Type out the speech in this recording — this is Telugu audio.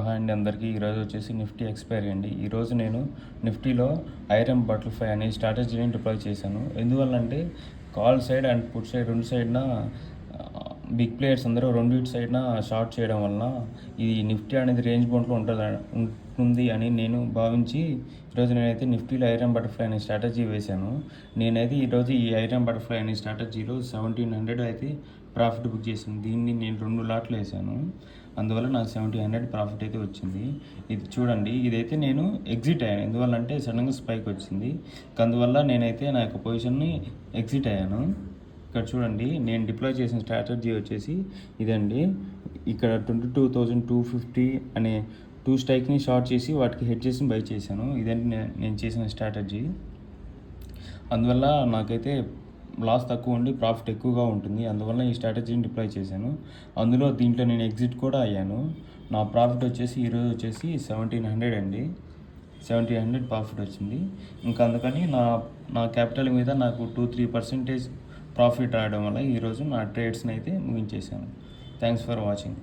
హాయ్ అండి అందరికీ. ఈరోజు వచ్చేసి నిఫ్టీ ఎక్స్పైరీ అండి. ఈరోజు నేను నిఫ్టీలో ఐరన్ బటర్ఫ్లై అనే స్ట్రాటజీని డిప్లాయ్ చేశాను. ఎందువల్లంటే call side and put side రెండు సైడ్న బిగ్ ప్లేయర్స్ అందరూ రెండింటి సైడ్న షార్ట్ చేయడం వలన ఈ నిఫ్టీ అనేది రేంజ్ బౌండ్లో ఉంటుంది అని నేను భావించి ఈరోజు నేనైతే నిఫ్టీలో ఐరన్ బటర్ఫ్లై అనే స్ట్రాటజీ వేశాను. నేనైతే ఈరోజు ఈ ఐరన్ బటర్ఫ్లై అనే స్ట్రాటజీలో 1700 అయితే ప్రాఫిట్ బుక్ చేశాను. దీన్ని నేను 2 లాట్లు వేసాను. అందువల్ల నాకు 1700 ప్రాఫిట్ అయితే వచ్చింది. ఇది చూడండి, ఇదైతే నేను ఎగ్జిట్ అయ్యాను. ఎందువల్లంటే సడన్గా స్పైక్ వచ్చింది. అందువల్ల నేనైతే నా యొక్క పొజిషన్ని ఎగ్జిట్ అయ్యాను. ఇక్కడ చూడండి, నేను డిప్లాయ్ చేసిన స్ట్రాటజీ వచ్చేసి ఇదండి. ఇక్కడ 22,250 అనే 2 స్ట్రైక్ని షార్ట్ చేసి వాటికి హెడ్ చేసి బై చేశాను. ఇదండి నేను చేసిన స్ట్రాటజీ. అందువల్ల నాకైతే లాస్ తక్కువ ఉండి ప్రాఫిట్ ఎక్కువగా ఉంటుంది. అందువల్ల ఈ స్ట్రాటజీని డిప్లాయ్ చేశాను. దీంట్లో నేను ఎగ్జిట్ కూడా అయ్యాను. నా ప్రాఫిట్ వచ్చేసి ఈరోజు వచ్చేసి 1700 అండి. 1700 ప్రాఫిట్ వచ్చింది. ఇంకా అందుకని నా క్యాపిటల్ మీద నాకు 2-3% ప్రాఫిట్ రావడం వల్ల ఈరోజు నా ట్రేడ్స్ని అయితే ముగించేశాను. Thanks for watching.